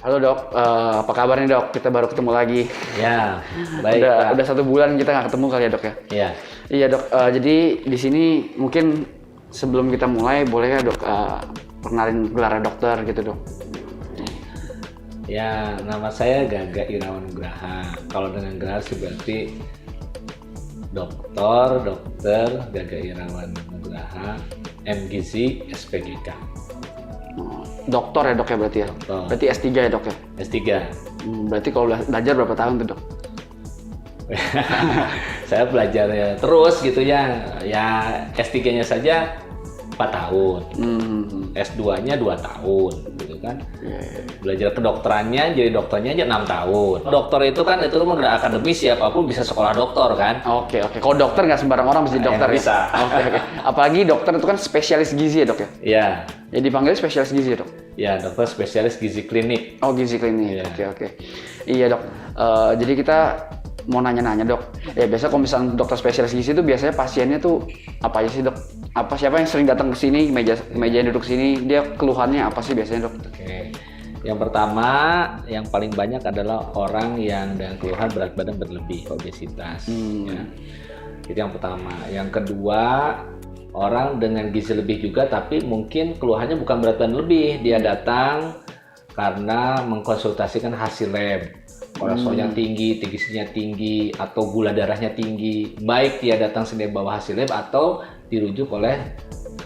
Halo dok, apa kabar nih dok? Kita baru ketemu lagi. Ya, baik Pak. Udah 1 bulan kita nggak ketemu kali ya dok ya? Ya, Iya dok, jadi di sini mungkin sebelum kita mulai boleh ya dok perkenalin gelar dokter gitu dok? ya nama saya Gaga Irawan Nugraha. Kalau dengan gelar sih berarti Dokter Gaga Irawan Nugraha, MGizi, SPGK. Dokter ya dok ya berarti ya? Dokter. Berarti S3 ya dok ya? S3. Berarti kalau belajar berapa tahun tuh dok? Saya belajar ya terus gitu ya. Ya S3-nya saja 4 tahun. S2-nya 2 tahun gitu kan. Belajar kedokterannya jadi dokternya aja 6 tahun. Dokter itu kan itu udah akademis, siapapun bisa sekolah dokter kan. Oke. Kalau dokter nggak sembarang orang bisa jadi dokter ya? Bisa. Oke. Apalagi dokter itu kan spesialis gizi ya dok ya? Iya. Ya dipanggil spesialis gizi ya dok? Ya, dokter spesialis gizi klinik. Oh, gizi klinik. Iya. Oke. Iya dok. Jadi kita mau nanya-nanya dok. Ya biasa kalau misalnya dokter spesialis gizi itu biasanya pasiennya tuh apa aja sih dok? Siapa yang sering datang ke sini, meja yang duduk sini, dia keluhannya apa sih biasanya dok? Oke. Yang pertama, yang paling banyak adalah orang yang dengan keluhan berat badan berlebih, obesitas. Ya. Itu yang pertama. Yang kedua, orang dengan gizi lebih juga, tapi mungkin keluhannya bukan berat badan lebih. Dia datang karena mengkonsultasikan hasil lab. Kolesterolnya tinggi, gizinya tinggi, atau gula darahnya tinggi. Baik dia datang sendiri bawa hasil lab atau dirujuk oleh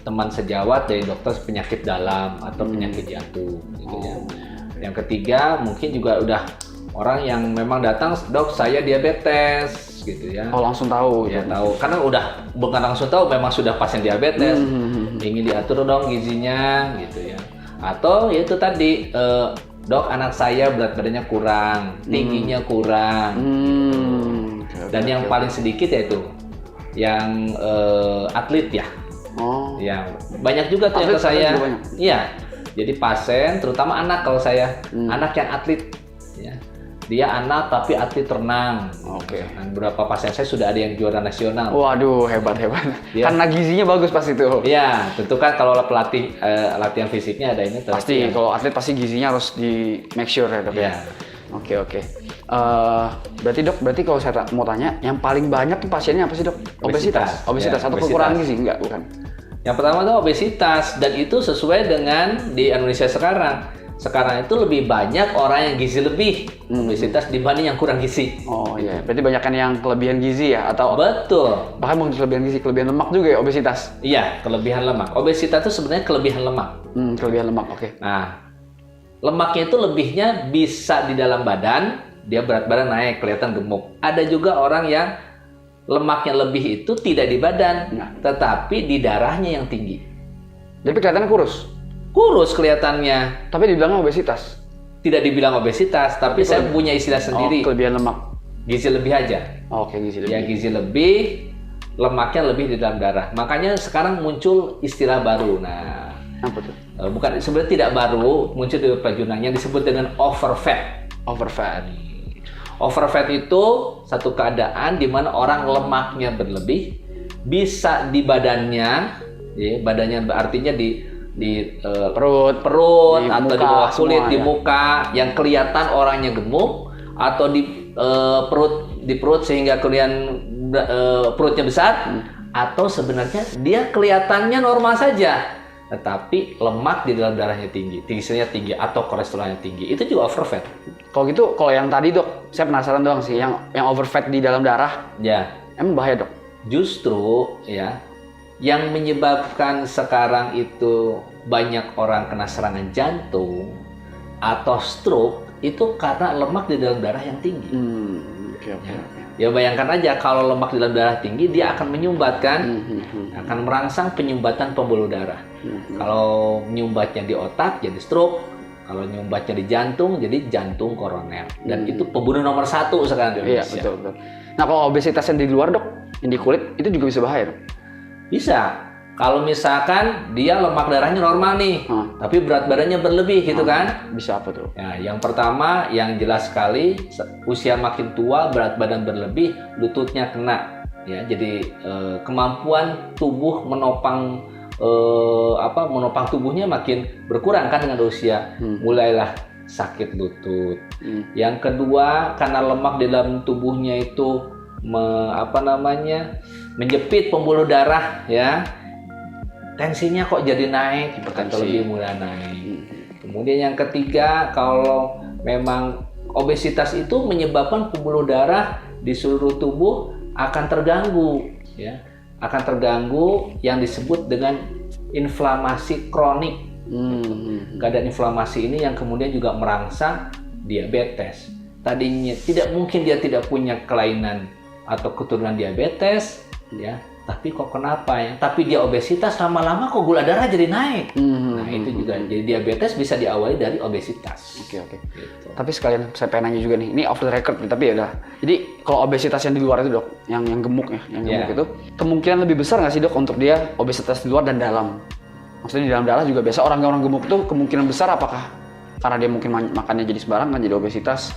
teman sejawat dari dokter penyakit dalam atau penyakit jantung gitu ya. Yang ketiga mungkin juga udah orang yang memang datang, dok saya diabetes gitu ya. Oh langsung tahu. Ya tahu, karena udah bukan langsung tahu, memang sudah pasien diabetes, ingin diatur dong gizinya gitu ya. Atau ya itu tadi, dok anak saya berat badannya kurang, tingginya kurang. Dan yang paling sedikit yaitu yang atlet ya. Oh. Ya banyak juga tuh yang ke saya. Iya. Jadi pasien, terutama anak kalau saya, anak yang atlet. Ya. Dia anak tapi atlet renang. Oke. Dan beberapa pasien saya sudah ada yang juara nasional. Waduh hebat. Ya. Karena gizinya bagus pas itu. Iya, tentu kan kalau pelatih latihan fisiknya ada ini. Pasti kalau atlet pasti gizinya harus di make sure ya dok. Iya. Oke. Berarti kalau saya mau tanya, yang paling banyak tuh pasiennya apa sih dok? Obesitas Ya, atau obesitas. kekurangan gizi? Enggak, bukan. Yang pertama itu obesitas, dan itu sesuai dengan di Indonesia sekarang. Sekarang itu lebih banyak orang yang gizi lebih obesitas dibanding yang kurang gizi. Oh iya, berarti banyakan yang kelebihan gizi ya atau Betul. bahkan bukan kelebihan gizi, kelebihan lemak juga ya obesitas. Iya, kelebihan lemak. Obesitas itu sebenarnya kelebihan lemak. Kelebihan lemak, oke. Nah, lemaknya itu lebihnya bisa di dalam badan, dia berat badan naik, kelihatan gemuk. Ada juga orang yang lemaknya lebih itu tidak di badan, tetapi di darahnya yang tinggi. Tapi kelihatannya kurus. Kurus kelihatannya. Tapi dibilang obesitas. Tidak dibilang obesitas, tapi saya punya istilah sendiri. Kelebihan lemak. Gizi lebih aja. Oke, gizi lebih. Ya, gizi lebih, lemaknya lebih di dalam darah. Makanya sekarang muncul istilah baru. Nah, Apa tuh? bukan sebenarnya tidak baru, muncul di jurnalnya disebut dengan overfat. Overfat. Overfat itu satu keadaan di mana orang lemaknya berlebih, bisa di badannya, ya, badannya artinya di perut di atau muka, di bawah kulit, semua, di ya. muka yang kelihatan orangnya gemuk, atau di perut sehingga kelihatan perutnya besar, atau sebenarnya dia kelihatannya normal saja, tetapi lemak di dalam darahnya tinggi, gizinya tinggi atau kolesterolnya tinggi, itu juga overfat. Kalau gitu, kalau yang tadi dok, saya penasaran doang sih, yang overfat di dalam darah, Ya, emang bahaya dok? justru ya yang menyebabkan sekarang itu banyak orang kena serangan jantung atau stroke itu karena lemak di dalam darah yang tinggi. Oke. Ya bayangkan aja kalau lemak di dalam darah tinggi, dia akan menyumbat kan, akan merangsang penyumbatan pembuluh darah. Kalau menyumbatnya di otak jadi stroke, kalau menyumbatnya di jantung jadi jantung koroner. Dan itu pembunuh nomor 1 sekarang di Iya, Indonesia. betul. Nah, kalau obesitas yang di luar dok, yang di kulit, itu juga bisa bahaya dok? Bisa. Kalau misalkan dia lemak darahnya normal nih, tapi berat badannya berlebih gitu kan. Bisa apa tuh? Ya, yang pertama yang jelas sekali, usia makin tua, berat badan berlebih, lututnya kena. Ya, jadi kemampuan tubuh menopang tubuhnya makin berkurang kan dengan usia. Mulailah sakit lutut. Yang kedua, karena lemak di dalam tubuhnya itu menjepit pembuluh darah, ya, tensinya kok jadi naik atau lebih mudah naik. Kemudian yang ketiga, kalau memang obesitas itu menyebabkan pembuluh darah di seluruh tubuh akan terganggu, ya, akan terganggu yang disebut dengan inflamasi kronik. Keadaan inflamasi ini yang kemudian juga merangsang diabetes. Tadinya tidak mungkin dia tidak punya kelainan atau keturunan diabetes, ya, tapi kok kenapa ya? Tapi dia obesitas, lama-lama kok gula darah jadi naik. Nah itu juga, jadi diabetes bisa diawali dari obesitas. Oke. Gitu. Tapi sekalian saya pengen nanya juga nih, ini off the record nih, tapi ya udah. Jadi kalau obesitas yang di luar itu dok, yang gemuk ya, yang gemuk itu kemungkinan lebih besar nggak sih dok untuk dia obesitas di luar dan dalam? Maksudnya di dalam darah juga biasa orang gemuk tuh kemungkinan besar apakah karena dia mungkin makannya jadi sembarangan jadi obesitas,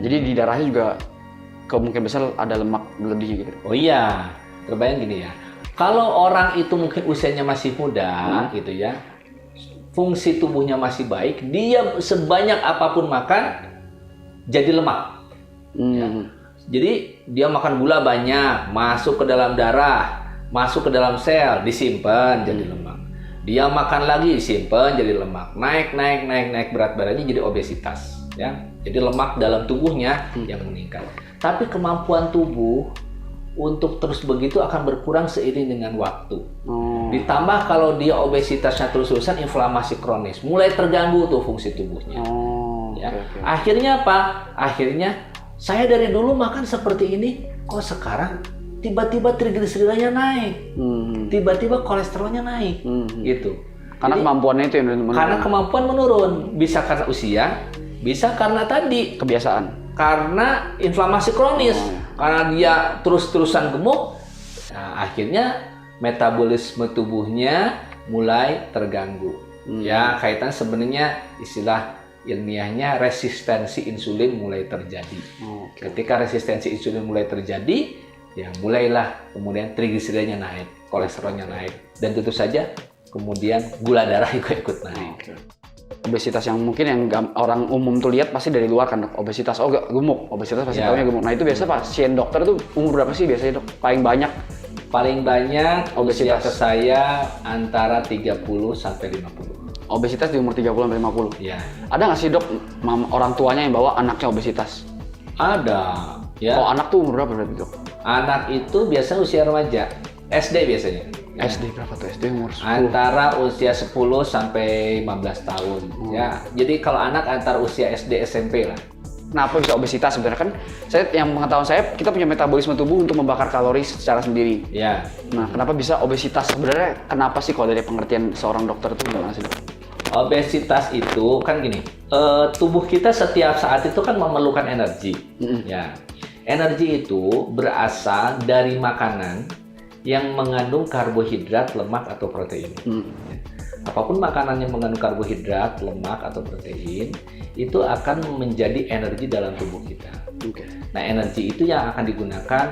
jadi di darahnya juga kemungkinan besar ada lemak berlebih gitu. Oh iya, terbayang gini ya, kalau orang itu mungkin usianya masih muda gitu ya, fungsi tubuhnya masih baik, dia sebanyak apapun makan jadi lemak. Ya. Jadi dia makan gula banyak, masuk ke dalam darah, masuk ke dalam sel, disimpan jadi lemak. Dia makan lagi, disimpan jadi lemak, naik berat badannya jadi obesitas, ya. Jadi lemak dalam tubuhnya yang meningkat. Tapi kemampuan tubuh untuk terus begitu akan berkurang seiring dengan waktu. Ditambah kalau dia obesitasnya terus-terusan, inflamasi kronis, mulai terganggu tuh fungsi tubuhnya. Ya. Akhirnya apa? Akhirnya saya dari dulu makan seperti ini, kok sekarang tiba-tiba trigliseridanya naik, tiba-tiba kolesterolnya naik, gitu. Karena jadi, kemampuannya itu yang menurun. Karena kemampuan menurun, bisa karena usia, bisa karena tadi kebiasaan. Karena inflamasi kronis, karena dia terus-terusan gemuk, nah, akhirnya metabolisme tubuhnya mulai terganggu. Ya, kaitan sebenarnya istilah ilmiahnya resistensi insulin mulai terjadi. Ketika resistensi insulin mulai terjadi, ya mulailah kemudian trigliseridanya naik, kolesterolnya naik, dan tentu saja kemudian gula darah juga ikut naik. Obesitas yang mungkin yang orang umum tuh lihat pasti dari luar kan dok, obesitas, oh gemuk, obesitas pasti taunya gemuk. Nah itu biasa pasien dokter tuh umur berapa sih biasanya dok? Paling banyak? Paling banyak obesitas ke saya antara 30 sampai 50. Obesitas di umur 30 sampai 50? Iya. Ada nggak sih dok orang tuanya yang bawa anaknya obesitas? Ada. Ya. Kalau anak tuh umur berapa berarti dok? Anak itu biasanya usia remaja, SD biasanya. Ya. SD berapa tuh? SD umur 10? Antara usia 10 sampai 15 tahun. Ya, jadi kalau anak antara usia SD SMP lah. Kenapa bisa obesitas sebenarnya kan? Yang pengetahuan saya, kita punya metabolisme tubuh untuk membakar kalori secara sendiri. Ya. Nah, kenapa bisa obesitas sebenarnya? Kenapa sih kalau dari pengertian seorang dokter itu gimana sih dok? Obesitas itu kan gini, tubuh kita setiap saat itu kan memerlukan energi. Ya. Energi itu berasal dari makanan yang mengandung karbohidrat, lemak, atau protein. Apapun makanan yang mengandung karbohidrat, lemak, atau protein, itu akan menjadi energi dalam tubuh kita. Nah, energi itu yang akan digunakan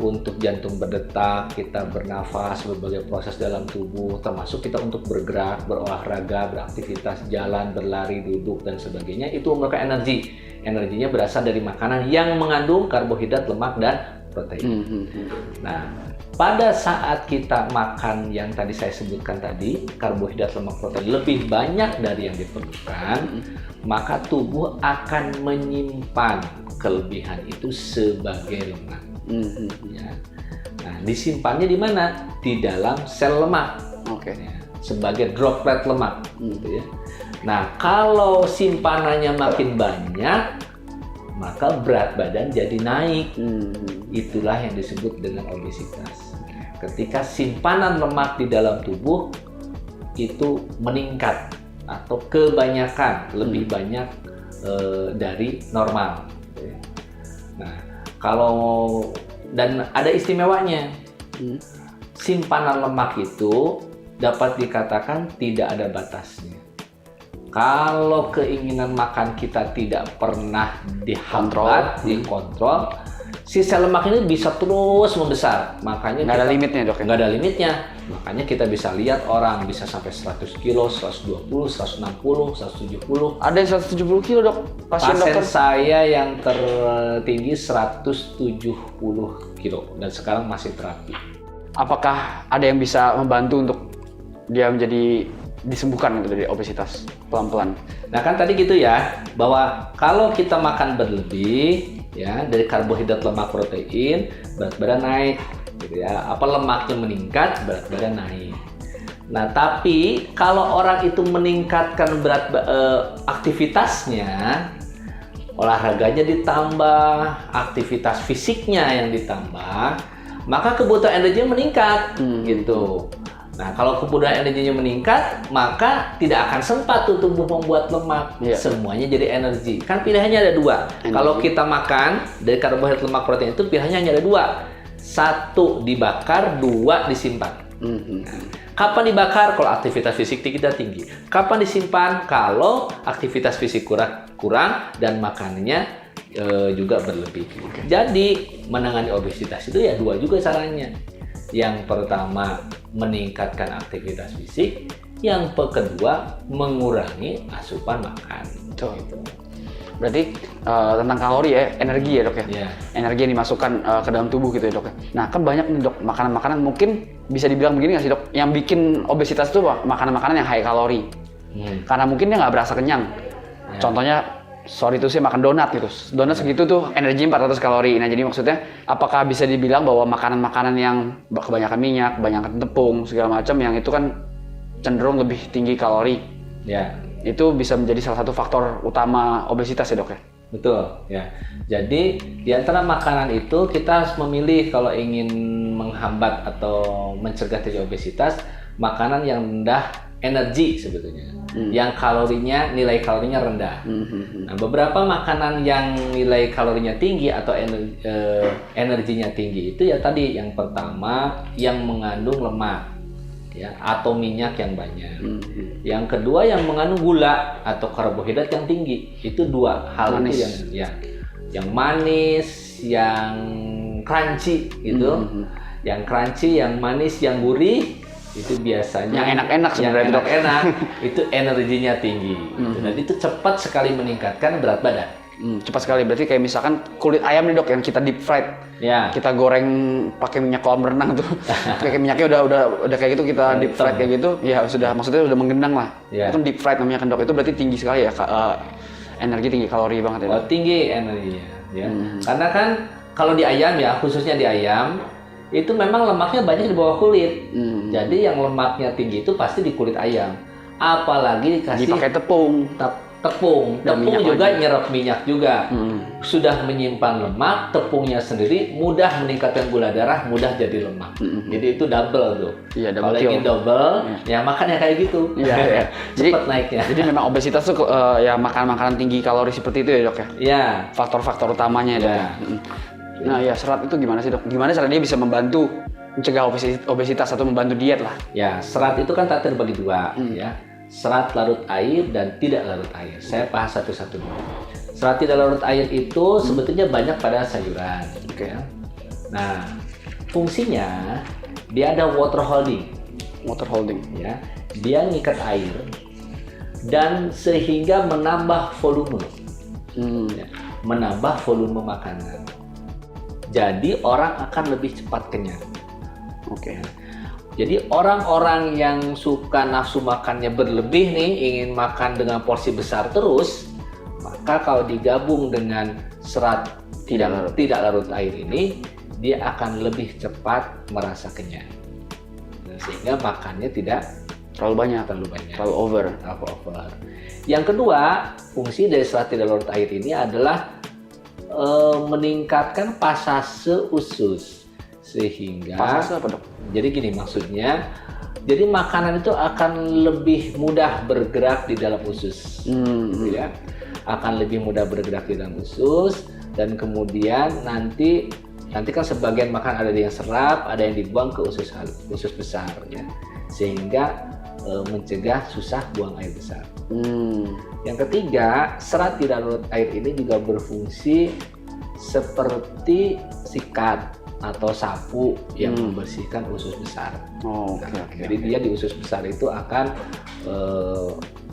untuk jantung berdetak, kita bernafas, berbagai proses dalam tubuh, termasuk kita untuk bergerak, berolahraga, beraktivitas, jalan, berlari, duduk, dan sebagainya, itu memerlukan energi. Energinya berasal dari makanan yang mengandung karbohidrat, lemak, dan protein. Nah, pada saat kita makan yang tadi saya sebutkan tadi, karbohidrat, lemak, protein lebih banyak dari yang diperlukan, maka tubuh akan menyimpan kelebihan itu sebagai lemak. Ya. Nah, disimpannya di mana? Di dalam sel lemak. Ya, sebagai droplet lemak. Gitu ya. Nah, kalau simpanannya makin banyak, maka berat badan jadi naik. Itulah yang disebut dengan obesitas. Ketika simpanan lemak di dalam tubuh itu meningkat atau kebanyakan, lebih banyak dari normal. Nah, kalau dan ada istimewanya, simpanan lemak itu dapat dikatakan tidak ada batasnya. Kalau keinginan makan kita tidak pernah dihambat, dikontrol, si sel lemak ini bisa terus membesar. Makanya nggak ada limitnya dok. Nggak ada limitnya. Makanya kita bisa lihat orang bisa sampai 100 kilo, 120, 160, 170. Ada yang 170 kilo dok, pasien dokter. Saya yang tertinggi 170 kilo dan sekarang masih terapi. Apakah ada yang bisa membantu untuk dia menjadi disembuhkan gitu dari obesitas pelan-pelan? Nah kan tadi gitu ya, bahwa kalau kita makan berlebih ya dari karbohidrat, lemak, protein, berat badan naik gitu ya. Apa lemaknya meningkat, berat badan naik. Nah, tapi kalau orang itu meningkatkan aktivitasnya, olahraganya ditambah, aktivitas fisiknya yang ditambah, maka kebutuhan energinya meningkat gitu. Nah, kalau kebutuhan energinya meningkat, maka tidak akan sempat tuh tubuh membuat lemak. Semuanya jadi energi. Kan pilihannya ada dua. Kalau kita makan dari karbohidrat, lemak, protein itu pilihannya hanya ada dua. Satu dibakar, dua disimpan. Nah, kapan dibakar? Kalau aktivitas fisik kita tinggi. Kapan disimpan? Kalau aktivitas fisik kurang dan makanannya juga berlebih. Jadi menangani obesitas itu ya dua juga caranya. Yang pertama meningkatkan aktivitas fisik, yang kedua mengurangi asupan makan. Betul. Gitu. Berarti tentang kalori ya, energi ya dok ya? Yeah. Energi yang dimasukkan ke dalam tubuh gitu ya dok ya? Nah kan banyak nih dok, makanan-makanan mungkin bisa dibilang begini nggak sih dok? Yang bikin obesitas itu makanan-makanan yang high kalori. Karena mungkin dia nggak berasa kenyang. Yeah. Contohnya, sorry tuh saya makan donat gitu. Donat segitu tuh energinya 400 kalori. Nah jadi maksudnya apakah bisa dibilang bahwa makanan-makanan yang kebanyakan minyak, kebanyakan tepung, segala macam yang itu kan cenderung lebih tinggi kalori? Ya. Itu bisa menjadi salah satu faktor utama obesitas ya dok ya? Betul ya. Jadi di antara makanan itu kita harus memilih kalau ingin menghambat atau mencegah terjadi obesitas, makanan yang rendah energi sebetulnya, yang nilai kalorinya rendah. Nah, beberapa makanan yang nilai kalorinya tinggi atau energinya tinggi itu ya tadi yang pertama yang mengandung lemak ya atau minyak yang banyak. Yang kedua yang mengandung gula atau karbohidrat yang tinggi. Itu dua hal manis. Itu yang manis, yang crunchy gitu. Yang crunchy, yang manis, yang gurih itu biasanya yang enak-enak sebenarnya yang enak itu energinya tinggi dan itu cepat sekali meningkatkan berat badan. Cepat sekali, berarti kayak misalkan kulit ayam nih dok yang kita deep fried, kita goreng pakai minyak kolam renang tuh, kayak minyaknya udah kayak gitu kita deep fried kayak gitu, ya sudah maksudnya udah menggenang lah, itu deep fried namanya kan dok, itu berarti tinggi sekali ya energi, tinggi kalori banget ya. Tinggi energinya ya, karena kan kalau di ayam ya khususnya di ayam itu memang lemaknya banyak di bawah kulit, jadi yang lemaknya tinggi itu pasti di kulit ayam, apalagi dipakai tepung juga nyerap minyak juga, sudah menyimpan lemak, tepungnya sendiri mudah meningkatkan gula darah, mudah jadi lemak, jadi itu double tuh. Kalau ingin double, ya makannya kayak gitu, cepat naiknya. Jadi memang obesitas tuh ya makan-makanan tinggi kalori seperti itu ya dok ya? Iya. Faktor-faktor utamanya ya dok ya. Nah ya serat itu gimana sih dok? Gimana cara dia bisa membantu mencegah obesitas atau membantu diet lah? Ya serat itu kan tak terbagi dua ya. Serat larut air dan tidak larut air. Saya bahas satu-satu dulu. Serat tidak larut air itu sebetulnya banyak pada sayuran. Ya. Nah fungsinya dia ada water holding. Ya. Dia ngikat air dan sehingga menambah volume. Ya. Menambah volume makanan. Jadi orang akan lebih cepat kenyang. Jadi orang-orang yang suka nafsu makannya berlebih nih, ingin makan dengan porsi besar terus, maka kalau digabung dengan serat tidak larut air ini, dia akan lebih cepat merasa kenyang. Sehingga makannya tidak terlalu banyak, terlalu over. Yang kedua, fungsi dari serat tidak larut air ini adalah meningkatkan pasase usus, sehingga pasase apa dok? Jadi gini maksudnya, jadi makanan itu akan lebih mudah bergerak di dalam usus, ya, akan lebih mudah bergerak di dalam usus, dan kemudian nanti kan sebagian makan ada yang serap, ada yang dibuang ke usus besar, ya, sehingga mencegah susah buang air besar. Yang ketiga, serat tidak larut air ini juga berfungsi seperti sikat atau sapu yang membersihkan usus besar. Oh, oke, Nah, oke, jadi dia di usus besar itu akan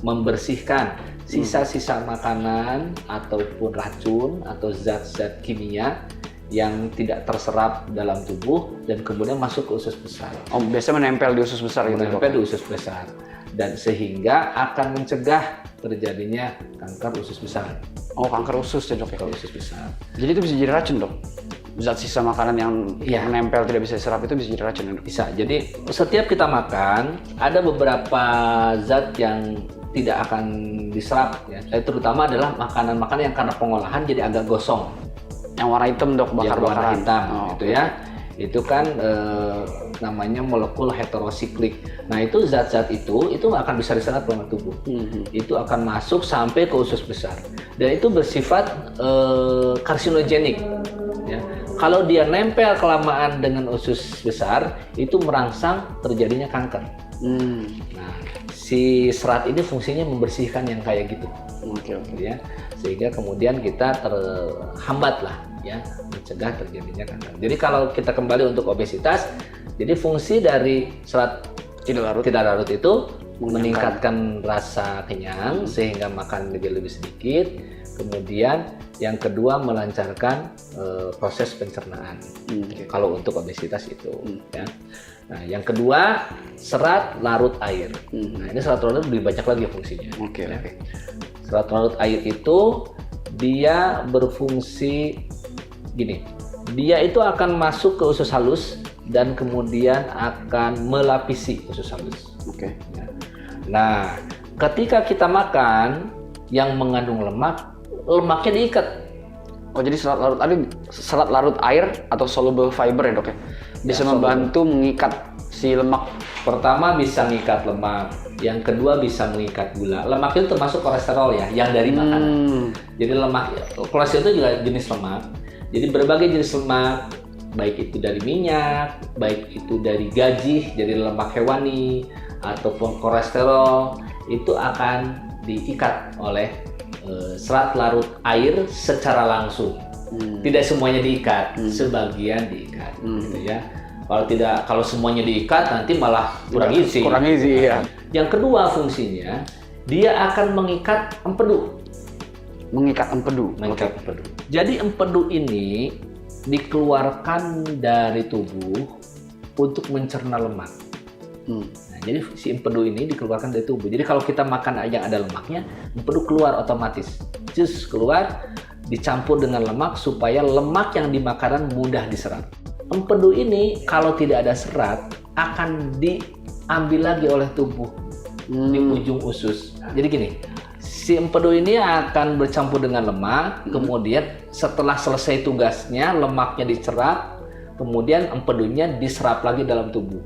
membersihkan sisa-sisa makanan ataupun racun atau zat-zat kimia yang tidak terserap dalam tubuh dan kemudian masuk ke usus besar. Oh, biasanya menempel di usus besar gitu, Dok? Menempel di usus besar dan sehingga akan mencegah terjadinya kanker usus besar. Oh, kanker usus ya, Dok, ya? Kanker usus besar. Jadi itu bisa jadi racun, Dok? Zat sisa makanan yang Iya. menempel tidak bisa diserap itu bisa jadi racun ya, Dok? Bisa. Jadi setiap kita makan ada beberapa zat yang tidak akan diserap ya. Terutama adalah makanan-makanan yang karena pengolahan jadi agak gosong. Yang warna hitam, Dok, Yang warna bakar-bakaran. hitam Oh, gitu ya. Itu kan namanya molekul heterosiklik. Nah, itu zat-zat itu akan bisa diserap oleh tubuh. Itu akan masuk sampai ke usus besar. Dan itu bersifat karsinogenik ya. Kalau dia nempel kelamaan dengan usus besar, itu merangsang terjadinya kanker. Nah, si serat ini fungsinya membersihkan yang kayak gitu. Oke, oke. Ya, sehingga kemudian kita terhambat lah ya mencegah terjadinya kanker. Jadi kalau kita kembali untuk obesitas, jadi fungsi dari serat tidak larut itu meningkatkan rasa kenyang sehingga makan lebih sedikit. Kemudian yang kedua melancarkan proses pencernaan. Kalau untuk obesitas itu ya. Nah, yang kedua serat larut air. Nah, ini serat larut lebih banyak lagi fungsinya. Oke. Serat larut air itu dia berfungsi gini. Dia itu akan masuk ke usus halus dan kemudian akan melapisi usus halus. Oke. Nah, ketika kita makan yang mengandung lemak, lemaknya diikat. Oh, jadi serat larut air atau soluble fiber ya, Dok, ya? Bisa membantu mengikat si lemak. Pertama bisa mengikat lemak, yang kedua bisa mengikat gula. Lemak itu termasuk kolesterol ya, yang dari makanan. Jadi lemak, kolesterol itu juga jenis lemak. Jadi berbagai jenis lemak, baik itu dari minyak, baik itu dari gajih, jadi lemak hewani, ataupun kolesterol, itu akan diikat oleh serat larut air secara langsung. Tidak semuanya diikat, sebagian diikat, gitu ya. Kalau semuanya diikat nanti malah kurang isi. Kurang isi ya. Yang kedua fungsinya, dia akan mengikat empedu. Mengikat empedu. Mengikat empedu. Jadi empedu ini dikeluarkan dari tubuh untuk mencerna lemak. Nah, jadi si empedu ini dikeluarkan dari tubuh. Jadi kalau kita makan yang ada lemaknya, empedu keluar otomatis. Just keluar, dicampur dengan lemak supaya lemak yang di makanan mudah diserap. Empedu ini kalau tidak ada serat akan diambil lagi oleh tubuh di ujung usus. Jadi gini, si empedu ini akan bercampur dengan lemak, kemudian setelah selesai tugasnya lemaknya diserap, kemudian empedunya diserap lagi dalam tubuh.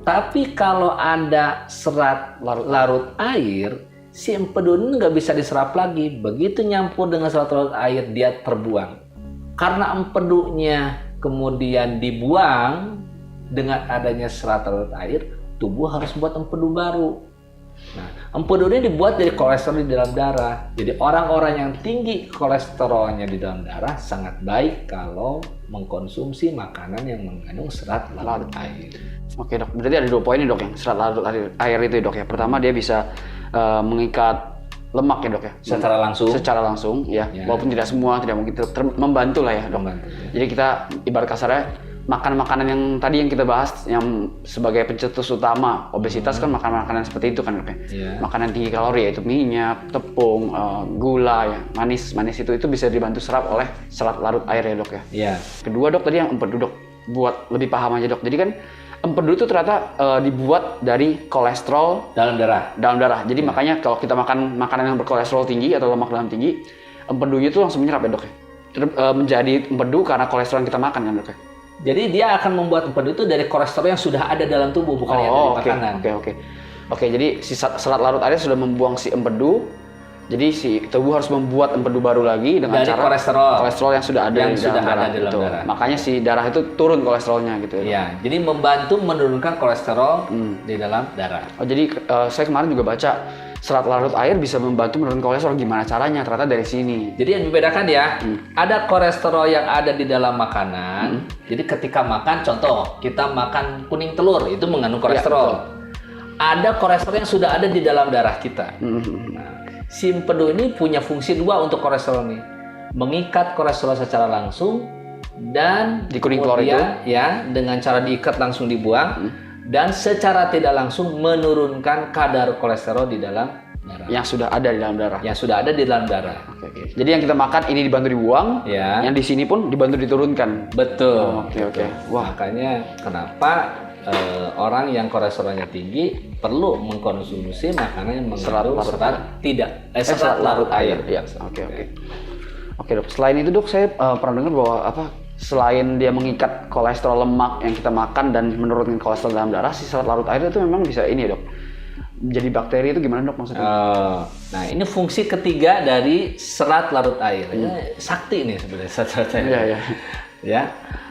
Tapi kalau ada serat larut air, si empedu ini nggak bisa diserap lagi. Begitu nyampur dengan serat larut air, dia terbuang. Karena empedunya kemudian dibuang dengan adanya serat larut air, tubuh harus buat empedu baru. Nah, empedu ini dibuat dari kolesterol di dalam darah. Jadi orang-orang yang tinggi kolesterolnya di dalam darah sangat baik kalau mengkonsumsi makanan yang mengandung serat larut air. Oke, Dok, berarti ada 2 poin nih, Dok, yang serat larut air itu ya, Dok, ya. Pertama, dia bisa mengikat lemak ya, Dok, ya. Secara langsung ya. Walaupun tidak semua, tidak mungkin membantu lah ya, Dok. Jadi kita ibarat kasarnya makan makanan yang tadi yang kita bahas yang sebagai pencetus utama obesitas kan makanan-makanan seperti itu kan, Dok, ya. Makanan tinggi kalori yaitu minyak, tepung, gula ya, manis itu bisa dibantu serap oleh serat larut air ya, Dok, ya. Iya. Kedua, Dok, tadi yang empedu, Dok, buat lebih paham aja, Dok. Jadi kan empedu itu ternyata dibuat dari kolesterol dalam darah. Jadi makanya kalau kita makan makanan yang berkolesterol tinggi atau lemak dalam tinggi, empedunya itu langsung menyerap ya, Dok, ya. Menjadi empedu karena kolesterol yang kita makan kan, Dok, ya. Jadi dia akan membuat empedu itu dari kolesterol yang sudah ada dalam tubuh, bukan yang dari makanan. Oke, jadi si serat larut air sudah membuang si empedu. Jadi si tubuh harus membuat empedu baru lagi dengan dari cara kolesterol yang sudah ada di dalam darah. Gitu. Makanya si darah itu turun kolesterolnya gitu ya. Iya, jadi membantu menurunkan kolesterol di dalam darah. Oh, jadi saya kemarin juga baca serat larut air bisa membantu menurunkan kolesterol. Gimana caranya? Ternyata dari sini. Jadi yang dibedakan ya, ada kolesterol yang ada di dalam makanan. Jadi ketika makan, contoh kita makan kuning telur, itu mengandung kolesterol. Ada kolesterol yang sudah ada di dalam darah kita. Nah, si empedu ini punya fungsi dua untuk kolesterol ini, mengikat kolesterol secara langsung dan Di kuning telur itu? ya dengan cara diikat langsung dibuang. Dan secara tidak langsung menurunkan kadar kolesterol di dalam darah. Yang sudah ada di dalam darah. Yang sudah ada di dalam darah. Oke. Jadi yang kita makan ini dibantu dibuang, Ya. yang di sini pun dibantu diturunkan. Betul. Oke. Wah. Makanya kenapa orang yang kolesterolnya tinggi perlu mengkonsumsi makanan yang mengandung serat larut air. Ya. Oke. Oke dok. Selain itu dok, saya pernah dengar bahwa selain dia mengikat kolesterol lemak yang kita makan dan menurunkan kolesterol dalam darah, si serat larut air itu memang bisa ini dok. Jadi bakteri itu gimana dok maksudnya? Nah ini fungsi ketiga dari serat larut air. Ini sakti nih sebenarnya serat larut air. Iya. Ya.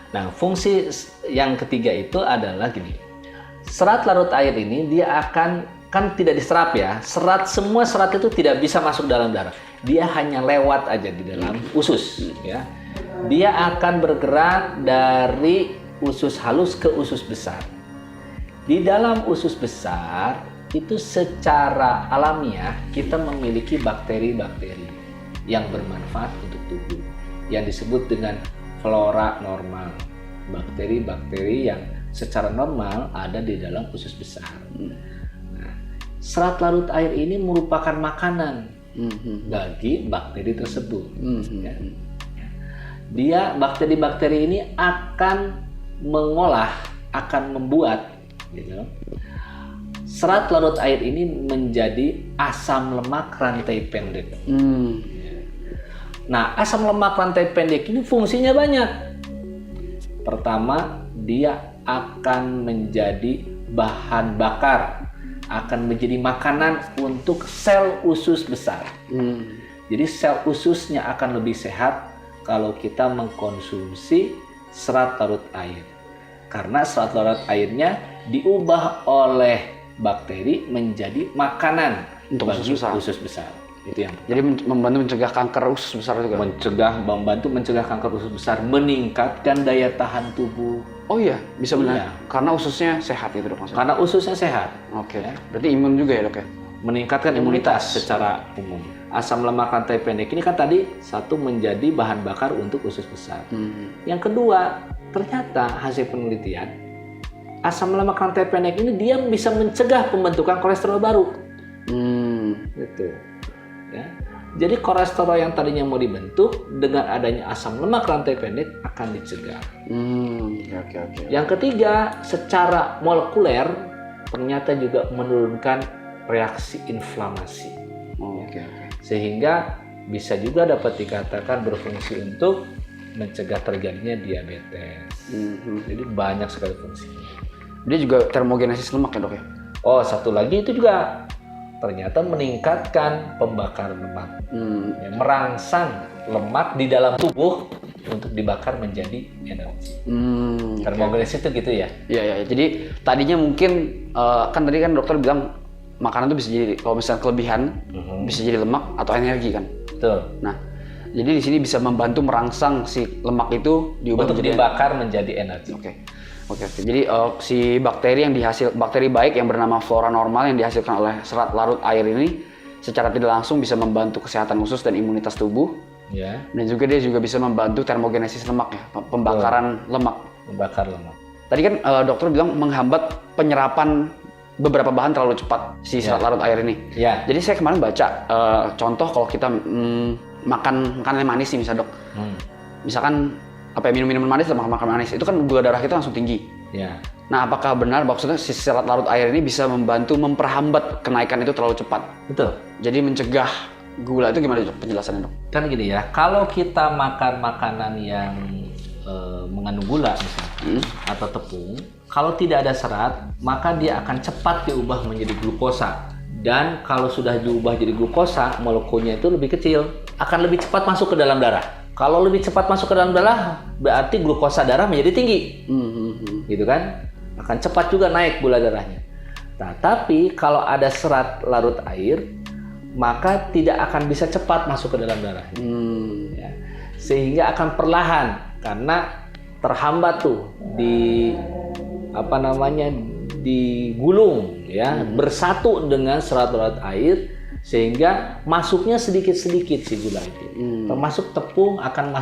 Nah fungsi yang ketiga itu adalah gini. Serat larut air ini dia kan tidak diserap ya. Semua serat itu tidak bisa masuk dalam darah. Dia hanya lewat aja di dalam usus ya. Dia akan bergerak dari usus halus ke usus besar. Di dalam usus besar itu secara alamiah kita memiliki bakteri-bakteri yang bermanfaat untuk tubuh yang disebut dengan flora normal. Bakteri-bakteri yang secara normal ada di dalam usus besar. Nah, serat larut air ini merupakan makanan bagi bakteri tersebut. Ya. Dia bakteri-bakteri ini akan mengolah, akan membuat serat larut air ini menjadi asam lemak rantai pendek. Nah, asam lemak rantai pendek ini fungsinya banyak. Pertama, dia akan menjadi bahan bakar, akan menjadi makanan untuk sel usus besar. Jadi sel ususnya akan lebih sehat kalau kita mengkonsumsi serat larut air. Karena serat larut airnya diubah oleh bakteri menjadi makanan Untuk bagi usus besar. usus besar. Itu yang Jadi membantu mencegah kanker usus besar juga. membantu mencegah kanker usus besar, meningkatkan daya tahan tubuh. Oh iya, bisa benar. Iya. Karena ususnya sehat itu dok maksudnya. Karena ususnya sehat. Oke. Berarti imun juga ya dok ya? Meningkatkan imunitas secara umum. Asam lemak rantai pendek ini kan tadi satu menjadi bahan bakar untuk usus besar. Yang kedua, ternyata hasil penelitian asam lemak rantai pendek ini dia bisa mencegah pembentukan kolesterol baru. Gitu. Ya. Jadi kolesterol yang tadinya mau dibentuk dengan adanya asam lemak rantai pendek akan dicegah. Oke. Yang ketiga, secara molekuler ternyata juga menurunkan reaksi inflamasi. Oke. Sehingga bisa juga dapat dikatakan berfungsi untuk mencegah terjadinya diabetes. Jadi banyak sekali fungsinya. Dia juga termogenesis lemak ya dok ya? Oh, satu lagi itu juga ternyata meningkatkan pembakaran lemak. Ya, merangsang lemak di dalam tubuh untuk dibakar menjadi energi. Termogenesis itu gitu ya? Iya. Jadi tadinya mungkin kan tadi kan dokter bilang makanan itu bisa jadi kalau misalnya kelebihan bisa jadi lemak atau energi kan. Batul. Nah, jadi di sini bisa membantu merangsang si lemak itu diubah untuk menjadi dibakar menjadi energi. Oke. Jadi si bakteri bakteri baik yang bernama flora normal yang dihasilkan oleh serat larut air ini secara tidak langsung bisa membantu kesehatan usus dan imunitas tubuh. Ya. Dan juga dia juga bisa membantu termogenesis lemak ya, pembakaran lemak. Membakar lemak. Tadi kan dokter bilang menghambat penyerapan beberapa bahan terlalu cepat si serat larut air ini. Ya. Jadi saya kemarin baca contoh kalau kita makan makanan manis nih misalnya dok. Misalkan minum minuman manis atau makan manis itu kan gula darah kita langsung tinggi. Ya. Nah apakah benar maksudnya si serat larut air ini bisa membantu memperhambat kenaikan itu terlalu cepat? Betul. Jadi mencegah gula itu gimana dok penjelasannya dok? Kan gini ya, kalau kita makan makanan yang mengandung gula misalnya atau tepung, kalau tidak ada serat, maka dia akan cepat diubah menjadi glukosa. Dan kalau sudah diubah jadi glukosa, molekulnya itu lebih kecil, akan lebih cepat masuk ke dalam darah. Kalau lebih cepat masuk ke dalam darah, berarti glukosa darah menjadi tinggi, gitu kan? Akan cepat juga naik gula darahnya. Nah, tapi kalau ada serat larut air, maka tidak akan bisa cepat masuk ke dalam darah. Ya. Sehingga akan perlahan karena terhambat tuh digulung ya, bersatu dengan serat-serat air sehingga masuknya sedikit-sedikit si gula itu. Termasuk tepung akan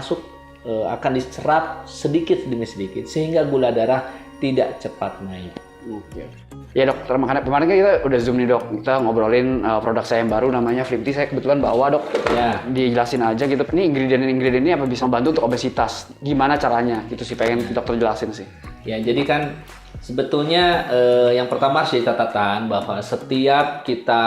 akan diserap sedikit demi sedikit sehingga gula darah tidak cepat naik. Oke. Ya dok, makanya kemarin kan kita udah zoom nih dok, kita ngobrolin produk saya yang baru namanya Flip Tea. Saya kebetulan bawa dok, Ya. dijelasin aja gitu. Ini ingredient ini apa bisa membantu untuk obesitas? Gimana caranya? Gitu sih, pengen dokter jelasin sih. Ya, jadi kan sebetulnya yang pertama harus catatan bahwa setiap kita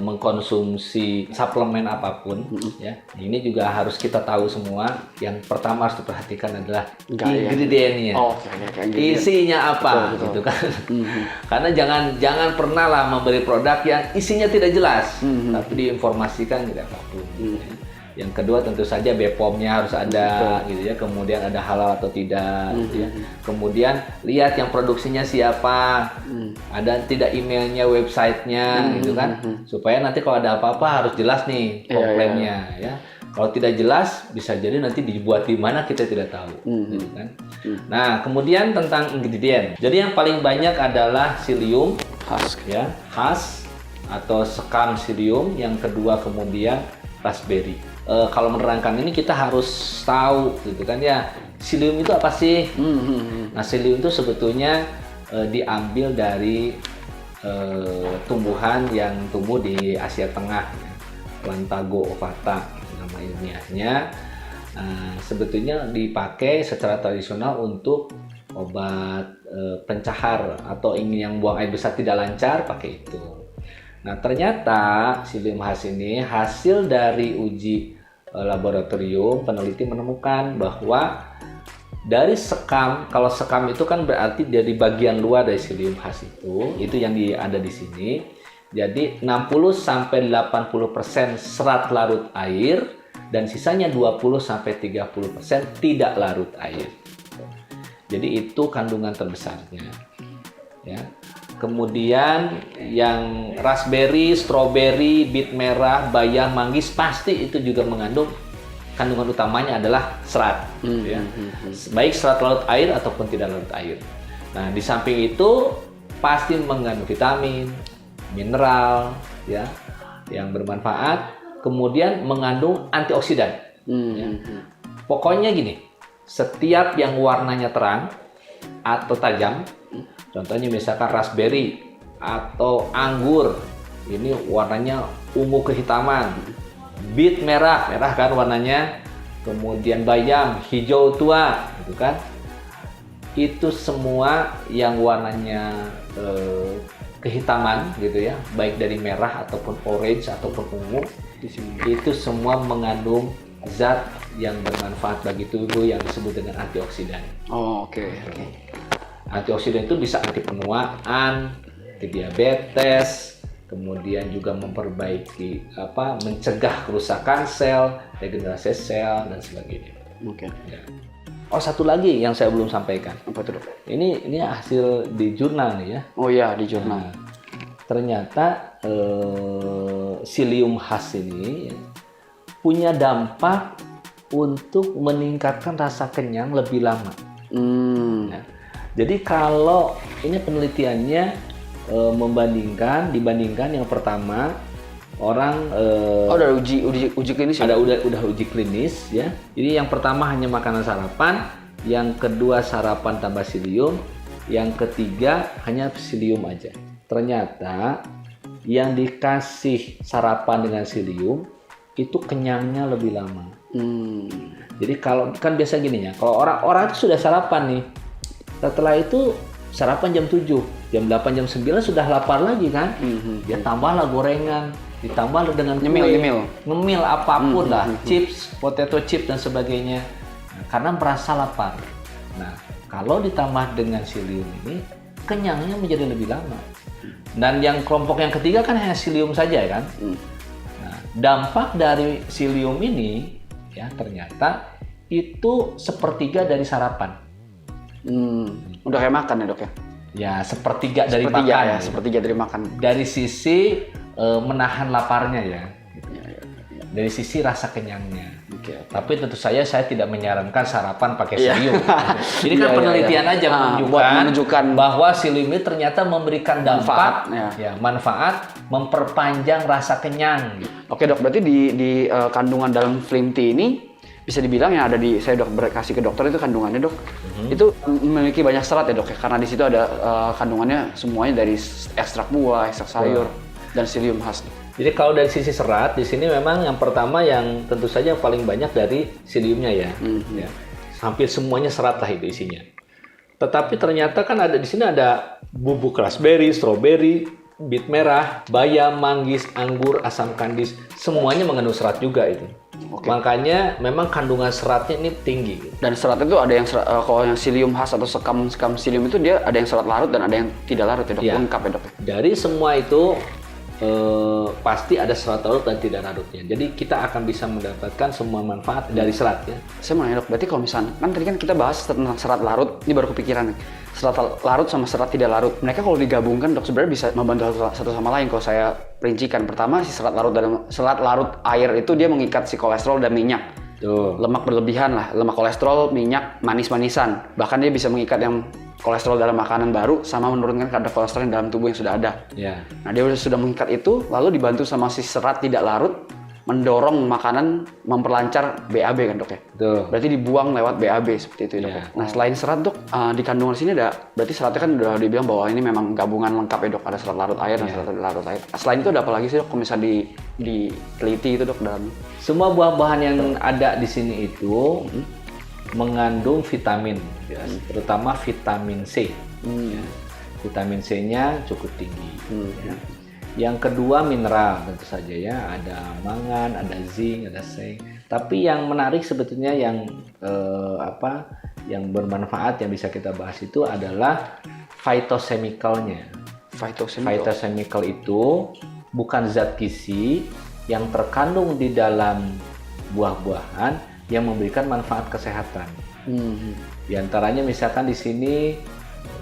mengkonsumsi suplemen apapun, ya, ini juga harus kita tahu semua. Yang pertama harus diperhatikan adalah ingredientnya, isinya apa, betul. Gitu kan? Karena jangan pernah lah memberi produk yang isinya tidak jelas, tapi diinformasikan tidak apapun. Ya. Yang kedua tentu saja BPOM-nya harus ada, gitu ya. Kemudian ada halal atau tidak, gitu ya. Kemudian lihat yang produksinya siapa, ada tidak emailnya, websitenya, gitu kan. Supaya nanti kalau ada apa-apa harus jelas nih komplainnya, ya. Kalau tidak jelas bisa jadi nanti dibuat di mana kita tidak tahu, gitu kan. Nah, kemudian tentang ingredient. Jadi yang paling banyak adalah psyllium, ya, khas atau sekam psyllium. Yang kedua kemudian raspberry. Kalau menerangkan ini kita harus tahu gitu kan ya, psyllium itu apa sih? Nah, psyllium itu sebetulnya diambil dari tumbuhan yang tumbuh di Asia Tengah, Plantago ovata nama ilmiahnya. Sebetulnya dipakai secara tradisional untuk obat pencahar atau ingin yang buang air besar tidak lancar, pakai itu. Nah, ternyata psyllium khas ini hasil dari uji laboratorium, peneliti menemukan bahwa dari sekam, kalau sekam itu kan berarti dari bagian luar dari psyllium khas itu yang ada di sini. Jadi 60-80% serat larut air dan sisanya 20-30% tidak larut air. Jadi itu kandungan terbesarnya. Ya. Kemudian yang raspberry, strawberry, bit merah, bayam, manggis pasti itu juga mengandung kandungan utamanya adalah serat, ya. Baik serat larut air ataupun tidak larut air. Nah, di samping itu pasti mengandung vitamin, mineral, ya, yang bermanfaat. Kemudian mengandung antioksidan. Ya. Pokoknya gini, setiap yang warnanya terang atau tajam, contohnya misalkan raspberry atau anggur, ini warnanya ungu kehitaman. Bit merah kan warnanya. Kemudian bayam hijau tua, gitu kan. Itu semua yang warnanya kehitaman, gitu ya, baik dari merah ataupun orange ataupun ungu, itu semua mengandung zat yang bermanfaat bagi tubuh yang disebut dengan antioksidan. Oke. Antioksidan itu bisa anti penuaan, anti diabetes, kemudian juga memperbaiki mencegah kerusakan sel, regenerasi sel dan sebagainya. Oke. Ya. Oh, satu lagi yang saya belum sampaikan. Apa itu, Dok? Ini hasil di jurnal nih ya. Oh iya, di jurnal. Nah, ternyata psyllium khas ini punya dampak untuk meningkatkan rasa kenyang lebih lama. Ya. Jadi kalau ini penelitiannya dibandingkan yang pertama orang udah uji klinis ya? Ada udah uji klinis ya. Jadi yang pertama hanya makanan sarapan, yang kedua sarapan tambah psyllium, yang ketiga hanya psyllium aja. Ternyata yang dikasih sarapan dengan psyllium itu kenyangnya lebih lama. Jadi kalau kan biasa gini ya, kalau orang itu sudah sarapan nih, setelah itu sarapan jam 7, jam 8, jam 9 sudah lapar lagi kan. Dia tambahlah gorengan, ditambah dengan ngemil apapun lah, chips, potato chips dan sebagainya, karena merasa lapar. Nah, kalau ditambah dengan psyllium ini, kenyangnya menjadi lebih lama. Dan yang kelompok yang ketiga kan hanya psyllium saja kan. Nah, dampak dari psyllium ini ya ternyata itu sepertiga dari sarapan. Udah kayak makan ya, Dok ya? Ya, sepertiga dari makan. Ya, sepertiga dari makan. Dari sisi menahan laparnya ya. Ya, ya. Dari sisi rasa kenyangnya. Oke. Tapi tentu saja saya tidak menyarankan sarapan pakai Iya. Psyllium. Ini kan Iya, penelitian iya. aja Buat menunjukkan bahwa Psyllium ini ternyata memberikan dampak, Manfaat, manfaat memperpanjang rasa kenyang. Oke dok, berarti di kandungan dalam Slim Tea ini bisa dibilang yang ada di saya kasih ke dokter itu kandungannya dok, itu memiliki banyak serat ya dok ya, karena di situ ada kandungannya semuanya dari ekstrak buah, ekstrak sayur dan psyllium khas. Jadi kalau dari sisi serat di sini memang yang pertama yang tentu saja yang paling banyak dari psylliumnya ya. Ya. Hampir semuanya serat lah itu isinya. Tetapi ternyata kan ada di sini ada bubuk raspberry, strawberry, bit merah, bayam, manggis, anggur, asam kandis, semuanya mengandung serat juga itu. Oke. Makanya memang kandungan seratnya ini tinggi. Dan serat itu ada yang kalau yang psyllium khas atau sekam psyllium itu dia ada yang serat larut dan ada yang tidak larut ya dok, lengkap ya dok. Dari semua itu pasti ada serat larut dan tidak larutnya. Jadi kita akan bisa mendapatkan semua manfaat dari serat ya. Saya mau nanya dok, berarti kalau misalnya kan tadi kan kita bahas tentang serat larut, ini baru kepikiran nih. Serat larut sama serat tidak larut, mereka kalau digabungkan dok sebenarnya bisa membantu satu sama lain. Kalau saya perincikan, pertama si serat larut air itu dia mengikat si kolesterol dan minyak. Tuh. Lemak berlebihan lah, lemak kolesterol, minyak, manis-manisan. Bahkan dia bisa mengikat yang kolesterol dalam makanan baru sama menurunkan kadar kolesterol yang dalam tubuh yang sudah ada. Ya. Nah dia sudah mengikat itu, lalu dibantu sama si serat tidak larut, mendorong makanan memperlancar BAB kan dok ya? Tuh. Berarti dibuang lewat BAB seperti itu dok. Ya. Nah selain serat dok, di kandungan sini ada, berarti seratnya kan udah dibilang bahwa ini memang gabungan lengkap ya dok, ada serat larut air dan serat tidak larut air. Selain itu ada apa lagi sih dok, kalau misalnya diteliti itu dok dalam? Semua buah-buahan yang ada di sini itu mengandung vitamin, ya, terutama vitamin C. Ya. Vitamin C-nya cukup tinggi. Ya. Yang kedua mineral tentu saja ya, ada mangan, ada zinc, ada seng. Tapi yang menarik sebetulnya yang yang bermanfaat yang bisa kita bahas itu adalah phytochemicalnya. Phytochemical itu bukan zat gizi yang terkandung di dalam buah-buahan yang memberikan manfaat kesehatan. Di antaranya misalkan di sini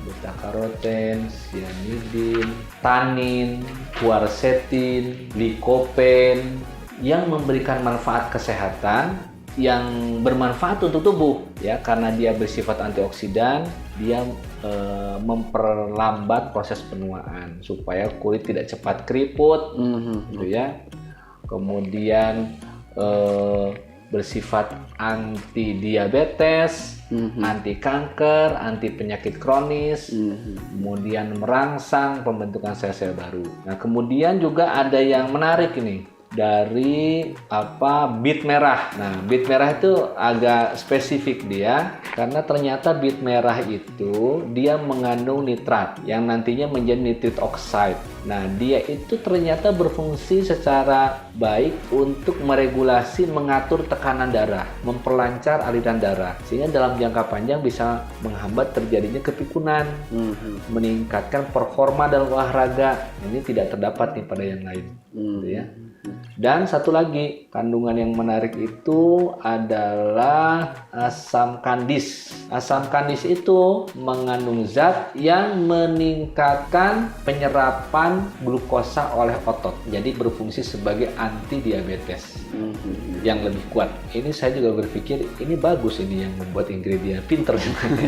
beta karoten, cyanidin, tanin, quercetin, lycopene yang memberikan manfaat kesehatan yang bermanfaat untuk tubuh ya, karena dia bersifat antioksidan, dia memperlambat proses penuaan supaya kulit tidak cepat keriput gitu ya. Kemudian bersifat anti diabetes, anti kanker, anti penyakit kronis, kemudian merangsang pembentukan sel-sel baru. Nah, kemudian juga ada yang menarik ini dari bit merah. Nah, bit merah itu agak spesifik dia karena ternyata bit merah itu dia mengandung nitrat yang nantinya menjadi nitrit oxide. Nah, dia itu ternyata berfungsi secara baik untuk meregulasi, mengatur tekanan darah, memperlancar aliran darah, sehingga dalam jangka panjang bisa menghambat terjadinya kepikunan, meningkatkan performa dalam olahraga. Ini tidak terdapat nih pada yang lain, gitu ya. Dan satu lagi kandungan yang menarik itu adalah asam kandis. Asam kandis itu mengandung zat yang meningkatkan penyerapan glukosa oleh otot. Jadi berfungsi sebagai anti diabetes yang lebih kuat. Ini saya juga berpikir ini bagus ini yang membuat ingredient pinter.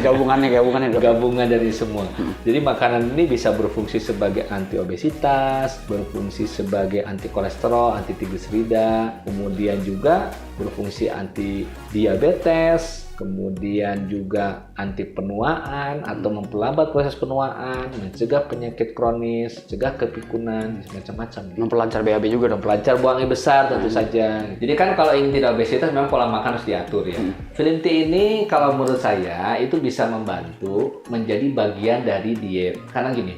Gabungan dari semua. Jadi makanan ini bisa berfungsi sebagai anti obesitas, berfungsi sebagai anti kolesterol, anti trigliserida, kemudian juga berfungsi anti diabetes, kemudian juga anti penuaan atau memperlambat proses penuaan, mencegah penyakit kronis, mencegah kepikunan, macam-macam. Memperlancar BAB juga dong. Memperlancar buang air besar tentu saja. Jadi kan kalau ingin tidak obesitas memang pola makan harus diatur ya. Slim Tea ini kalau menurut saya itu bisa membantu menjadi bagian dari diet. Karena gini,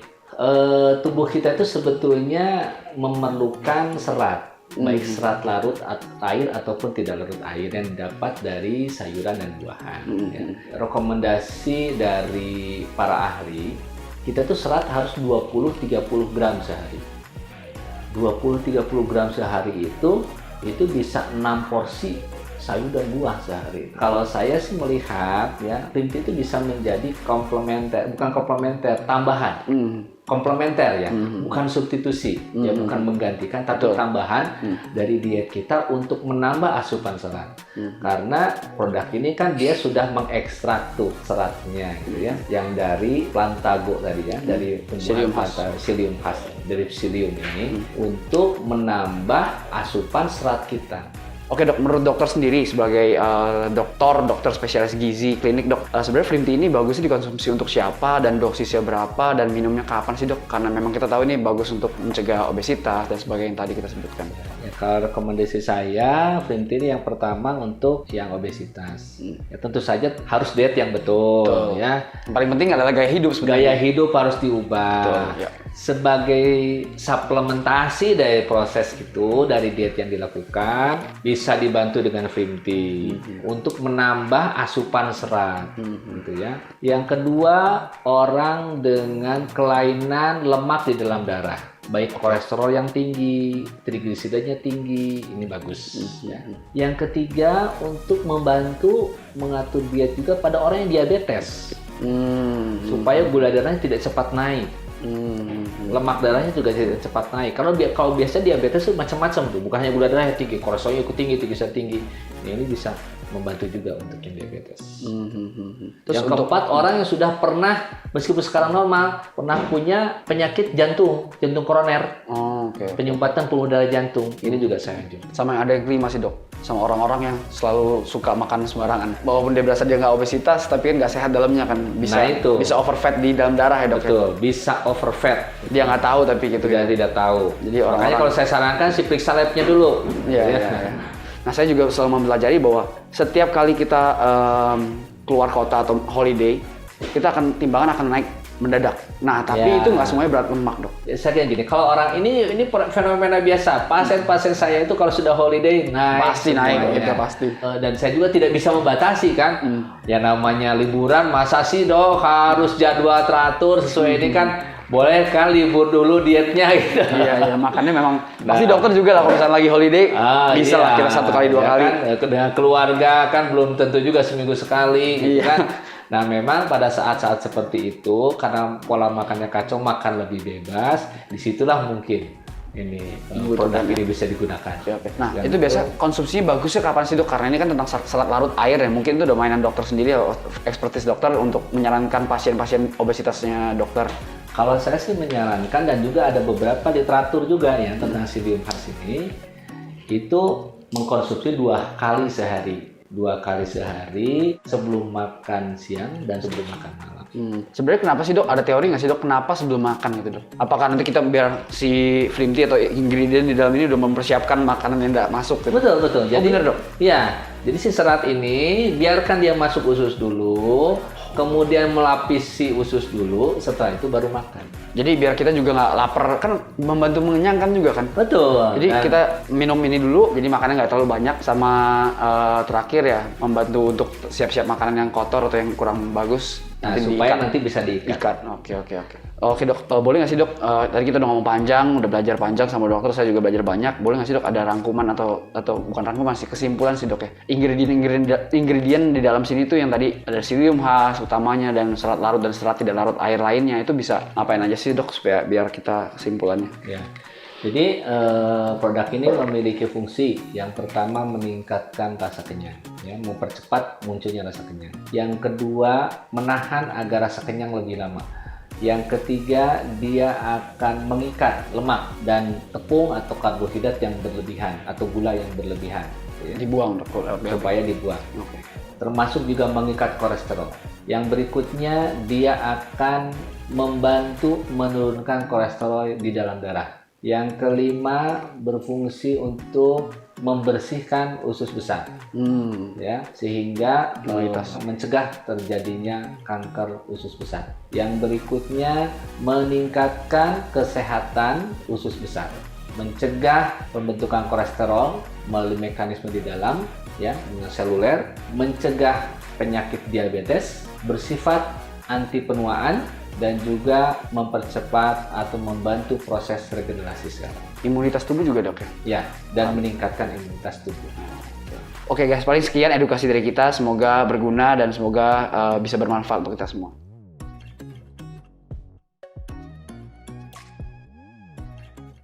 tubuh kita itu sebetulnya memerlukan serat. Baik serat larut air ataupun tidak larut air yang didapat dari sayuran dan buahan. Ya. Rekomendasi dari para ahli, kita tuh serat harus 20-30 gram sehari. 20-30 gram sehari itu itu bisa 6 porsi sayur dan buah sehari. Kalau saya sih melihat ya, green tea itu bisa menjadi tambahan. Komplementer ya, bukan substitusi, ya bukan menggantikan, tapi tambahan dari diet kita untuk menambah asupan serat. Karena produk ini kan dia sudah mengekstrak tuh seratnya gitu ya, yang dari plantago tadi ya, dari Psyllium psyllium khas dari psyllium ini untuk menambah asupan serat kita. Oke dok, menurut dokter sendiri sebagai dokter spesialis gizi klinik dok, sebenarnya Flim Tea ini bagusnya dikonsumsi untuk siapa dan dosisnya berapa dan minumnya kapan sih dok? Karena memang kita tahu ini bagus untuk mencegah obesitas dan sebagainya yang tadi kita sebutkan. Ya, kalau rekomendasi saya, Flim Tea ini yang pertama untuk yang obesitas. Ya tentu saja harus diet yang betul. Ya. Yang paling penting adalah gaya hidup sebenarnya. Gaya hidup harus diubah. Betul, ya. Sebagai suplementasi dari proses itu, dari diet yang dilakukan, bisa dibantu dengan Flim Tea untuk menambah asupan serat, gitu ya. Yang kedua, orang dengan kelainan lemak di dalam darah, baik kolesterol yang tinggi, trigliseridanya tinggi, ini bagus. Ya. Yang ketiga, untuk membantu mengatur diet juga pada orang yang diabetes, supaya gula darahnya tidak cepat naik. Lemak darahnya juga tidak cepat naik. Kalau biasa diabetes itu macam-macam tuh, bukan hanya gula darahnya tinggi, kolesterolnya ikut tinggi, triglycerida tinggi. Ini bisa membantu juga untuk yang diabetes. Terus yang keempat, orang yang sudah pernah, meskipun sekarang normal, pernah punya penyakit jantung koroner, penyumbatan pembuluh darah jantung, ini juga saya anjurkan. Sama yang ada yang kelima sih dok, sama orang-orang yang selalu suka makan sembarangan. Walaupun dia berasa dia nggak obesitas, tapi kan nggak sehat dalamnya kan, bisa overfat di dalam darah ya dok. Betul, bisa overfat. Dia nggak tahu tapi gitu. Dia tidak tahu. Jadi makanya kalau saya sarankan sih periksa labnya dulu. Iya. Nah, saya juga selalu mempelajari bahwa setiap kali kita keluar kota atau holiday, kita akan timbangan akan naik mendadak. Nah, tapi itu nggak semuanya berat lemak, dok. Saya kira gini, kalau orang ini fenomena biasa. Pasien-pasien saya itu kalau sudah holiday naik. Pasti naik, kita pasti. Dan saya juga tidak bisa membatasi kan. Ya namanya liburan, masa sih dok harus jadwal teratur sesuai ini kan. Boleh kan libur dulu dietnya gitu. Iya, makanya memang pasti dokter juga lah kalau misalnya lagi holiday bisa lah kira 1 kali 2 kali. Kan, dengan keluarga kan belum tentu juga seminggu sekali gitu kan. Nah memang pada saat-saat seperti itu karena pola makannya kacau, makan lebih bebas, disitulah mungkin ini produk ini bisa digunakan. Nah itu biasa konsumsinya bagusnya kapan sih dok? Karena ini kan tentang serat larut air ya, mungkin itu udah mainan dokter sendiri ya, ekspertis dokter untuk menyarankan pasien-pasien obesitasnya dokter. Kalau saya sih menyarankan dan juga ada beberapa literatur juga ya tentang psyllium khas ini, itu mengkonsumsi 2 kali sehari sebelum makan siang dan sebelum makan malam. Sebenarnya kenapa sih dok? Ada teori nggak sih dok? Kenapa sebelum makan gitu dok? Apakah nanti kita biar si Flim Tea atau ingredient di dalam ini udah mempersiapkan makanan yang nggak masuk? Gitu? Betul. Jadi, bener dok? Iya. Jadi si serat ini biarkan dia masuk usus dulu, kemudian melapisi usus dulu, setelah itu baru makan. Jadi biar kita juga nggak lapar, kan membantu mengenyangkan juga kan? Betul. Jadi kita minum ini dulu, jadi makannya nggak terlalu banyak, sama terakhir ya membantu untuk siap-siap makanan yang kotor atau yang kurang bagus. Nah, supaya nanti bisa diikat. Oke dok, boleh nggak sih dok? Tadi kita udah ngomong panjang, udah belajar panjang sama dokter, saya juga belajar banyak. Boleh nggak sih dok ada rangkuman atau bukan rangkuman sih, kesimpulan sih dok ya? Ingredient di dalam sini tuh yang tadi ada psyllium khas utamanya dan serat larut dan serat tidak larut air lainnya, itu bisa ngapain aja sih dok supaya biar kita kesimpulannya? Ya. Jadi produk ini memiliki fungsi yang pertama meningkatkan rasa kenyang, ya, mempercepat munculnya rasa kenyang. Yang kedua menahan agar rasa kenyang lebih lama. Yang ketiga dia akan mengikat lemak dan tepung atau karbohidrat yang berlebihan atau gula yang berlebihan. Ya. Dibuang dok, supaya dibuang. Termasuk juga mengikat kolesterol. Yang berikutnya dia akan membantu menurunkan kolesterol di dalam darah. Yang kelima berfungsi untuk membersihkan usus besar, ya, sehingga mencegah terjadinya kanker usus besar. Yang berikutnya meningkatkan kesehatan usus besar, mencegah pembentukan kolesterol melalui mekanisme di dalam, ya, seluler, mencegah penyakit diabetes, bersifat anti penuaan, dan juga mempercepat atau membantu proses regenerasi sel. Imunitas tubuh juga dok ya? Ya, dan meningkatkan imunitas tubuh. Oke guys, paling sekian edukasi dari kita. Semoga berguna dan semoga bisa bermanfaat untuk kita semua.